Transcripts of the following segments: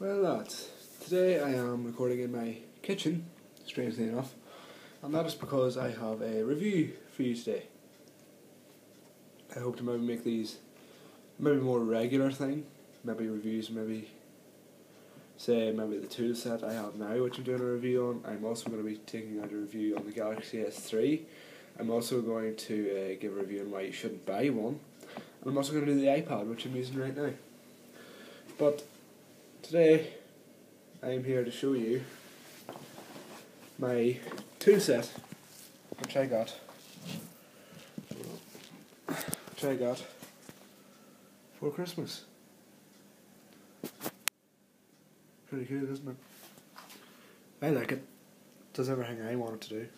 Well lads, today I am recording in my kitchen, strangely enough, and that is because I have a review for you today. I hope to maybe make these maybe more regular thing, maybe reviews, maybe the tool set I have now which I'm doing a review on. I'm also going to be taking out a review on the Galaxy S3. I'm also going to give a review on why you shouldn't buy one, and I'm also going to do the iPad which I'm using right now. But today I am here to show you my tool set which I got for Christmas. Pretty cool, isn't it? I like it. Does everything I want it to do.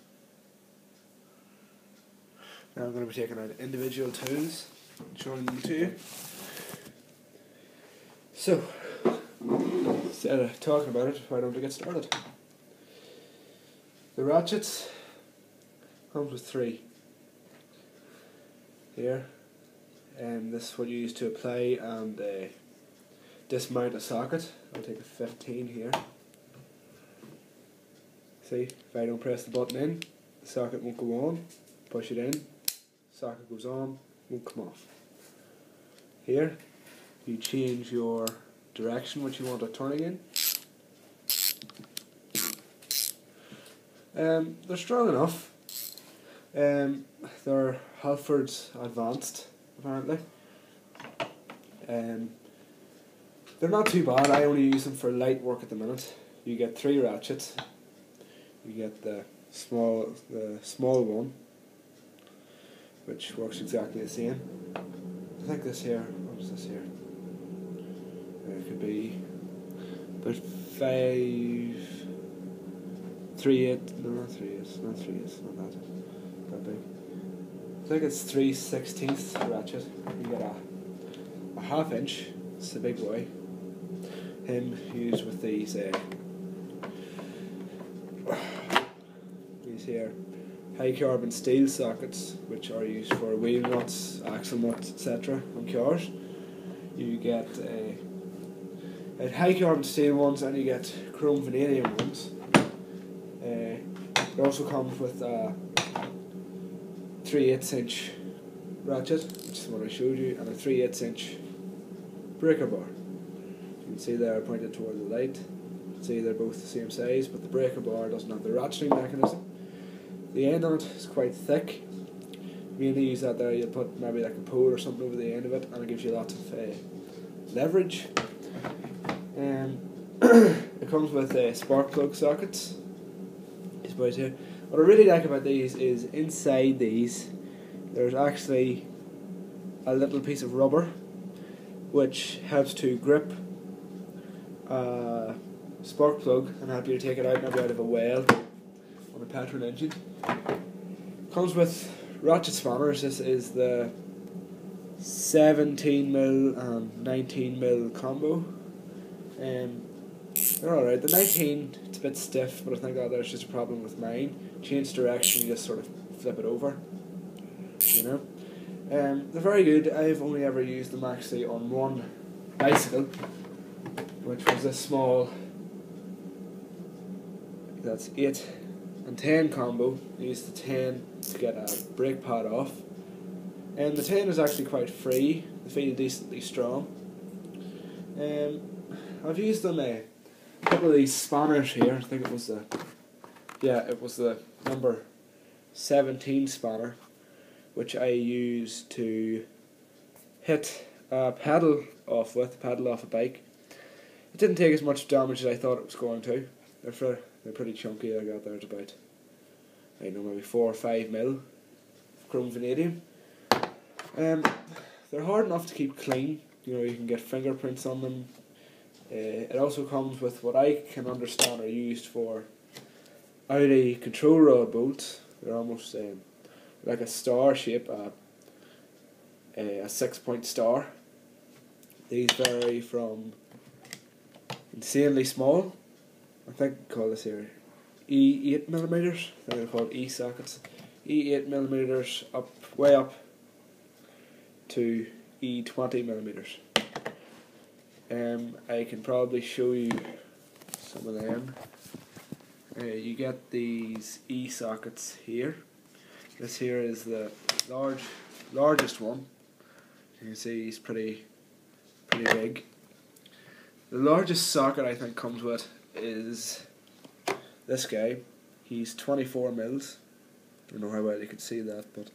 Now I'm going to be taking out individual tools and showing them to you. So, instead of talking about it, why don't we get started? The ratchets comes with 3 here, and this is what you use to apply and dismount a socket. I'll take a 15 here. See, if I don't press the button in, the socket won't go on. Push it in, socket goes on, won't come off. Here, you change your direction which you want it turning in. They're strong enough. They're Halfords Advanced, apparently. They're not too bad. I only use them for light work at the minute. You get 3 ratchets. You get the small one, which works exactly the same. I think this here, what is this here? It could be about 3/8, no, not 3/8, not that big. I think it's 3/16 ratchet. You get a 1/2 inch, it's the big boy. Him used with these here high carbon steel sockets, which are used for wheel nuts, axle nuts, etc. on cars. You get high carbon steel ones and you get chrome vanadium ones. It also comes with a 3/8 inch ratchet, which is what I showed you, and a 3/8 inch breaker bar. You can see there pointed toward the light. You can see they're both the same size, but the breaker bar doesn't have the ratcheting mechanism. The end on it is quite thick. Mainly use that there, you'll put maybe like a pole or something over the end of it, and it gives you lots of leverage. It comes with spark plug sockets. These boys here. What I really like about these is inside these there's actually a little piece of rubber which helps to grip a spark plug and help you to take it out maybe out of a well on a petrol engine. Comes with ratchet spanners. This is the 17mm and 19mm combo. They're alright. The 19, it's a bit stiff, but I think that there's just a problem with mine. Change direction, you just sort of flip it over, you know. They're very good. I've only ever used them actually on one bicycle, which was this small, that's 8 and 10 combo. I used the 10 to get a brake pad off, and the 10 is actually quite free. They feel decently strong. I've used them a couple of these spanners here. I think it was the number 17 spanner, which I used to hit a pedal off a bike. It didn't take as much damage as I thought it was going to. They're pretty chunky. I got there at about, I don't know, maybe 4 or 5mm chrome vanadium. They're hard enough to keep clean. You know, you can get fingerprints on them. It also comes with what I can understand are used for Audi control rod bolts. They're almost like a star shape, a 6-point star. These vary from insanely small, I think we call this here E8mm, I think they're called E sockets, E8mm way up to E20mm. I can probably show you some of them. You get these E-sockets here. This here is the largest one. You can see he's pretty big. The largest socket I think comes with is this guy. He's 24 mils. I don't know how well you can see that, but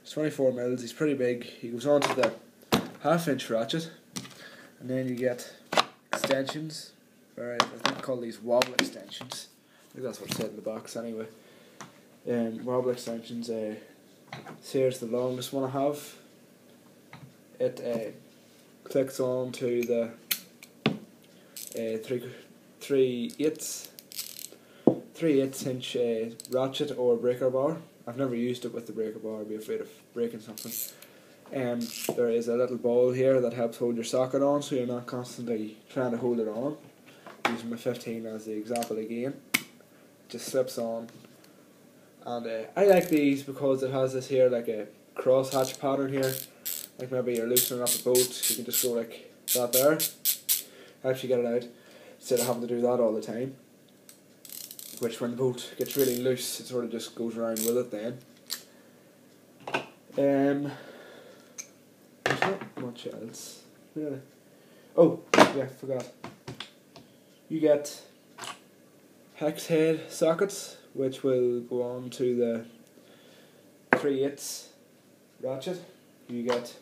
it's 24 mils. He's pretty big. He goes on to the 1/2 inch ratchet, and then you get extensions. Alright, I think call these wobble extensions. I think that's what's said in the box anyway. Wobble extensions. Here's the longest one I have. It clicks on to the 3/8 inch ratchet or breaker bar. I've never used it with the breaker bar. I'd be afraid of breaking something. There is a little ball here that helps hold your socket on, so you're not constantly trying to hold it on. Using my 15 as the example again. Just slips on, and I like these because it has this here like a cross hatch pattern here. Like maybe you're loosening up a boat, you can just go like that there. Helps you get it out instead of having to do that all the time. Which when the boat gets really loose, it sort of just goes around with it then. There's not much else, really. Oh, yeah, forgot. You get hex head sockets, which will go on to the 3/8 ratchet. You get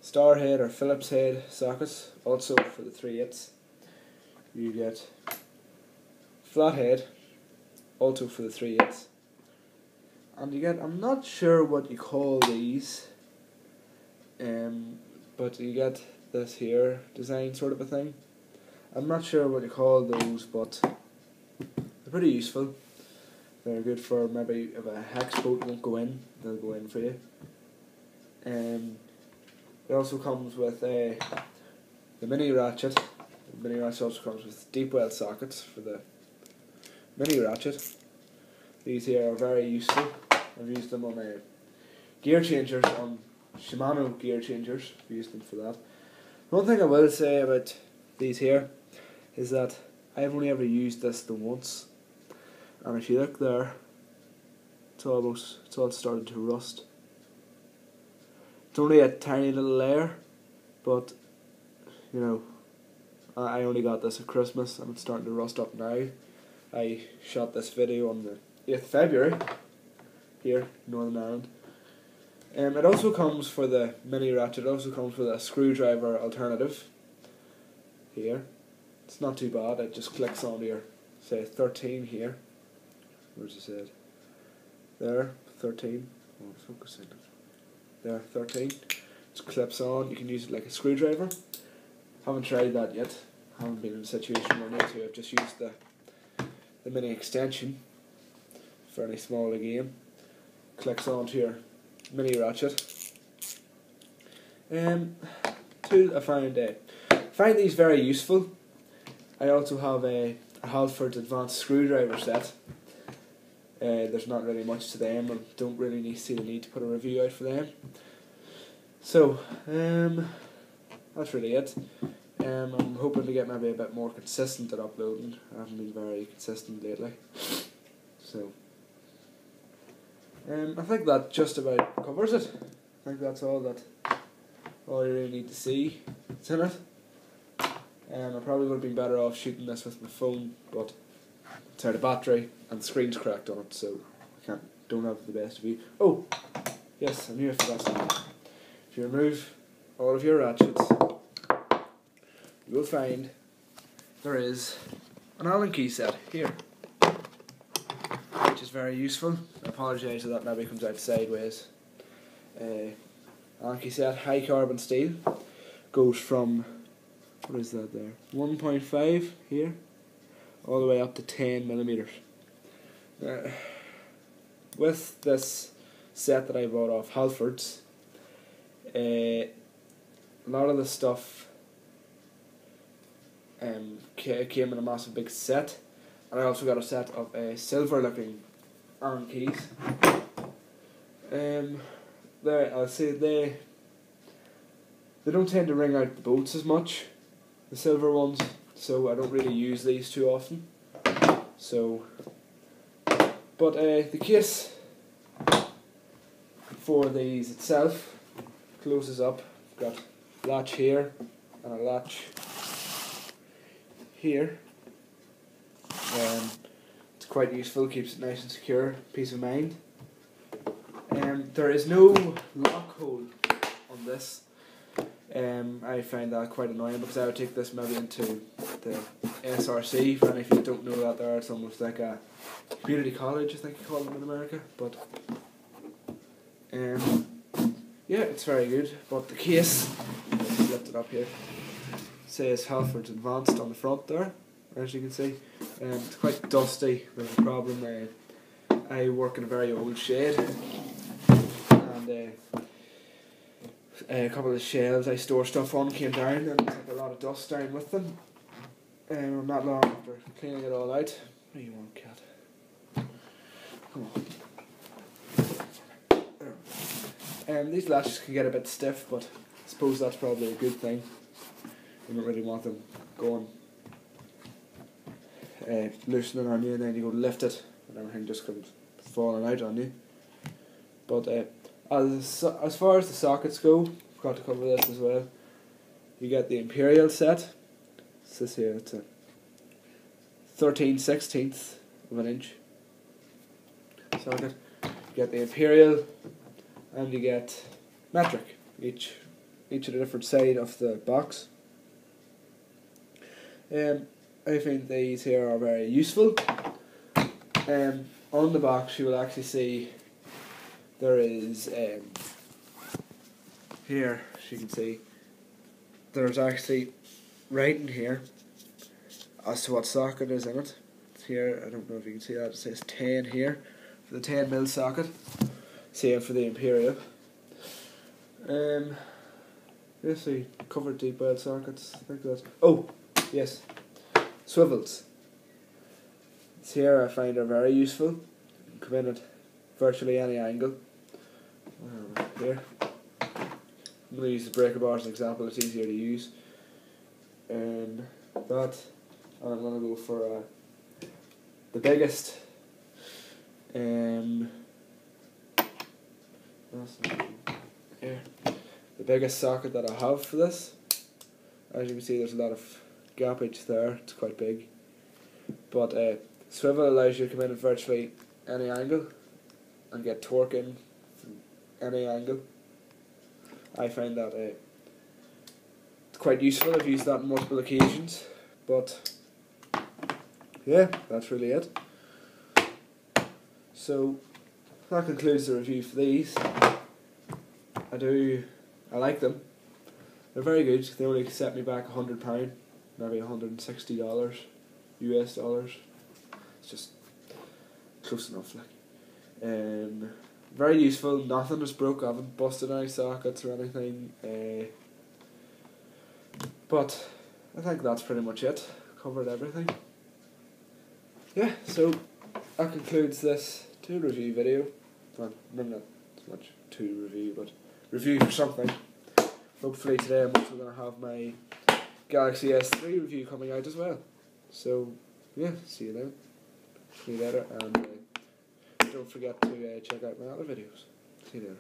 star head or Phillips head sockets, also for the 3/8. You get flat head, also for the 3/8. And you get, I'm not sure what you call these, but you get this here design sort of a thing. I'm not sure what you call those, but they're pretty useful. They're good for maybe if a hex boat won't go in, they'll go in for you. It also comes with the mini ratchet. The mini ratchet also comes with deep well sockets for the mini ratchet. These here are very useful. I've used them on gear changers, on Shimano gear changers. I've used them for that. One thing I will say about these here is that I've only ever used this the once, and if you look there, it's all started to rust. It's only a tiny little layer, but you know, I only got this at Christmas and it's starting to rust up now. I shot this video on the 8th of February here in Northern Ireland. It also comes for the mini ratchet. It also comes with a screwdriver alternative here. It's not too bad. It just clicks onto your, say, 13 here. Where's it said? There, 13. Oh, focus in. There, 13. It clips on. You can use it like a screwdriver. Haven't tried that yet. Haven't been in a situation where I need to. I've just used the mini extension. Fairly small again. Clicks onto your mini ratchet. I find these very useful. I also have a Halfords Advanced screwdriver set. There's not really much to them, and don't really see the need to put a review out for them. So, that's really it. I'm hoping to get maybe a bit more consistent at uploading. I haven't been very consistent lately. So, I think that just about covers it. I think that's all you really need to see. It's in it. I probably would have been better off shooting this with my phone, but it's out of battery and the screen's cracked on it, so I don't have the best view. Oh, yes, I knew I forgot something. If you remove all of your ratchets, you will find there is an Allen key set here, which is very useful. I apologise that maybe comes out sideways. Allen key set, high carbon steel, goes from, what is that there, 1.5 here, all the way up to 10 millimeters. With this set that I bought off Halfords, a lot of the stuff came in a massive big set, and I also got a set of silver looking Allen keys. I'll say they don't tend to ring out the bolts as much. the silver ones, so I don't really use these too often. So, but the case for these itself closes up. Got a latch here and a latch here. It's quite useful, keeps it nice and secure, peace of mind. There is no lock hole on this. I find that quite annoying because I would take this maybe into the SRC. For any of you who don't know that there, it's almost like a community college, I think you call them in America. But yeah, it's very good. But the case, let's lift it up here, says Halfords Advanced on the front there, as you can see. It's quite dusty. There's a problem. I work in a very old shed, and a couple of the shelves I store stuff on came down and took a lot of dust down with them. Not long after cleaning it all out. What do you want, cat? Come on. These latches can get a bit stiff, but I suppose that's probably a good thing. You don't really want them going loosening on you, and then you go to lift it and everything just comes falling out on you. But as far as the sockets go, forgot to cover this as well. You get the Imperial set. It's this here. It's a 13/16 of an inch socket. You get the Imperial, and you get metric. Each at a different side of the box. I think these here are very useful. On the box you will actually see there is here, as you can see, there's actually writing here as to what socket is in it. It's here, I don't know if you can see that, it says 10 here for the 10mm socket, same for the Imperial. Let's see, covered deep well sockets, I think that's, oh, yes, swivels. It's here I find are very useful. You can come in at virtually any angle. Here. I'm going to use the breaker bar as an example, it's easier to use. And I'm going to go for the biggest. Here. The biggest socket that I have for this. As you can see, there's a lot of gapage there, it's quite big. But swivel allows you to come in at virtually any angle and get torque in from any angle. I find that it's quite useful. I've used that on multiple occasions. But yeah, that's really it. So that concludes the review for these. I like them. They're very good. They only set me back £100, maybe $160 US dollars. It's just close enough, like. Very useful. Nothing is broke. I haven't busted any sockets or anything. But I think that's pretty much it. Covered everything. Yeah. So that concludes this tool review video. Well, maybe not so much tool review, but review for something. Hopefully today I'm also going to have my Galaxy S3 review coming out as well. So yeah, see you then. See you later, and don't forget to check out my other videos. See you later.